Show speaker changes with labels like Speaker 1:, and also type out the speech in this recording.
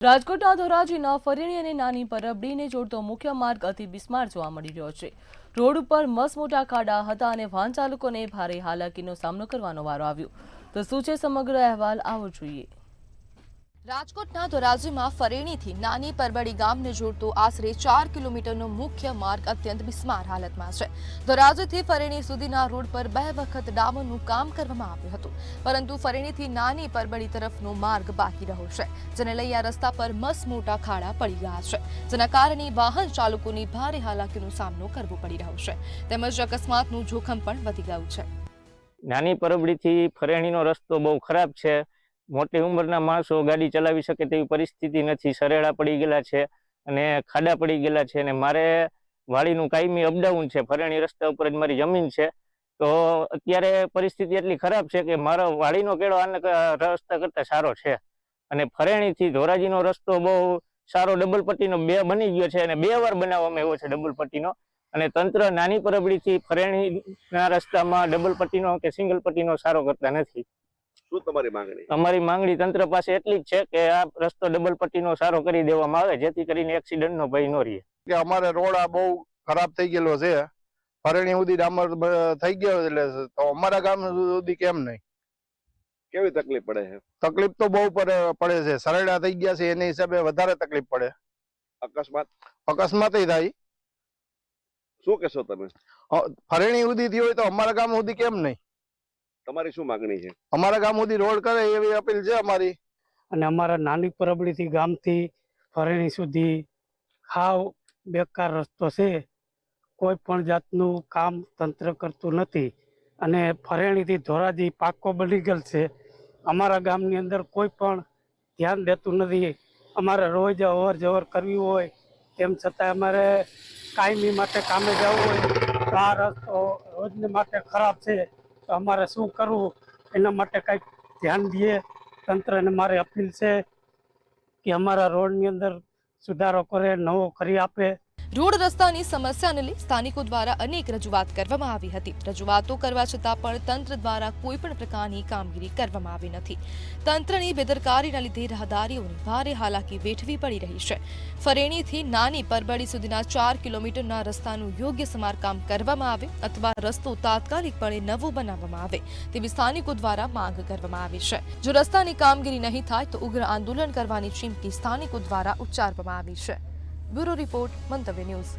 Speaker 1: રાજકોટના ધોરાજીના ફરેણી અને નાની પરબડીને જોડતો મુખ્ય માર્ગ અતિ બિસ્માર જોવા મળી રહ્યો છે। રોડ ઉપર મસમોટા ખાડા હતા અને વાહન ચાલકોને ભારે હાલાકીનો સામનો કરવાનો વારો આવ્યો। તો શું છે સમગ્ર અહેવાલ, આવો જોઈએ। રાજકોટના ધોરાજીમાં ફરેણીથી નાની પરબડી ગામને જોડતો આશરે 4 કિલોમીટરનો મુખ્ય માર્ગ અત્યંત બિસ્માર હાલતમાં છે। ધોરાજીથી ફરેણી સુધીના રોડ પર 2 વખત ડામરનું કામ કરવામાં આવ્યું હતું, પરંતુ ફરેણીથી નાની પરબડી તરફનો માર્ગ બાકી રહ્યો છે, જેને લઈ આ રસ્તા પર મસમોટા ખાડા પડી ગયા છે, જેના કારણે વાહન ચાલકોને ભારે હાલાકીનો સામનો કરવો પડી રહ્યો છે, તેમજ અકસ્માતનું જોખમ પણ વધી ગયું છે।
Speaker 2: નાની પરબડીથી ફરેણીનો રસ્તો બહુ ખરાબ છે। મોટી ઉંમરના માણસો ગાડી ચલાવી શકે તેવી પરિસ્થિતિ નથી। સરેડા પડી ગયેલા છે અને ખાડા પડી ગયેલા છે અને મારે વાડીનું કાયમી અપડાઉન છે। ફરેણી રસ્તા ઉપર જ મારી જમીન છે, તો અત્યારે પરિસ્થિતિ એટલી ખરાબ છે કે મારો વાડીનો કેળો આના રસ્તા કરતાં સારો છે અને ફરેણીથી ધોરાજીનો રસ્તો બહુ સારો ડબલ પટ્ટીનો 2 બની ગયો છે અને 2 વાર બનાવવામાં આવ્યો છે ડબલ પટ્ટીનો, અને તંત્ર નાની પરબડીથી ફરેણીના રસ્તામાં ડબલ પટ્ટીનો કે સિંગલ પટ્ટીનો સારો કરતા નથી।
Speaker 3: શું તમારી માંગણી?
Speaker 2: અમારી માંગણી તંત્ર પાસે એટલી જ છે કે આ રસ્તો ડબલ પટ્ટીનો સારો કરી દેવામાં આવે, જેથી કરીને એક્સિડન્ટનો ભય ન રહે।
Speaker 4: કે અમારે રોડ આ બહુ ખરાબ થઈ ગયેલો છે। ફરેણી સુધી ડામર થઈ ગયો એટલે તો અમારા ગામ સુધી કેમ નહીં?
Speaker 3: કેવી તકલીફ પડે છે?
Speaker 4: તકલીફ તો બહુ પડે છે। સરેડા થઈ ગયા છે, એની હિસાબે વધારે તકલીફ પડે। અકસ્માત થાય।
Speaker 3: શું કહેશો તમે?
Speaker 4: ફરેણી સુધી થી હોય તો અમારા ગામ સુધી કેમ નહીં?
Speaker 3: તમારી શું માંગણી છે?
Speaker 4: અમારા ગામ સુધી રોડ કરે એવી અપીલ છે અમારી।
Speaker 5: અને અમારા નાની પરબડીથી ગામથી ફરેણી સુધી હાવ બેકાર રસ્તો છે। કોઈ પણ જાતનું કામ તંત્ર કરતું નથી અને ફરેણીથી ધોરાજી પાક્કો બની ગયેલ છે। અમારા ગામની અંદર કોઈ પણ ધ્યાન દેતું નથી। અમારે રોજ અવર જવર કરવી હોય તેમ છતાં અમારે કાયમી માટે કામે જવું હોય તો આ રસ્તો રોજને માટે ખરાબ છે, તો અમારે શું કરવું એના માટે કંઈક ધ્યાન દે તંત્રને। મારી અપીલ છે કે અમારા રોડની અંદર સુધારો કરે, નવો કરી આપે।
Speaker 1: રોડ રસ્તાની સમસ્યાને લઈ સ્થાનિકો દ્વારા અનેક રજૂઆત કરવામાં આવી હતી। રજૂઆતો કરવા છતાં પણ તંત્ર દ્વારા કોઈ પણ પ્રકારની કામગીરી કરવામાં આવી નથી। તંત્રની બેદરકારીના લીધે રાહદારીઓને ભારે હાલાકી વેઠવી પડી રહી છે। ફરેણીથી નાની પરબડી સુધીના 4 કિલોમીટરના રસ્તાનું યોગ્ય સમારકામ કરવામાં આવે અથવા રસ્તો તાત્કાલિકપણે નવો બનાવવામાં આવે તેવી સ્થાનિકો દ્વારા માંગ કરવામાં આવી છે। જો રસ્તાની કામગીરી નહીં થાય તો ઉગ્ર આંદોલન કરવાની ચીમકી સ્થાનિકો દ્વારા ઉચ્ચારવામાં આવી છે। બ્યુરો રિપોર્ટ, મંતવ્ય ન્યૂઝ।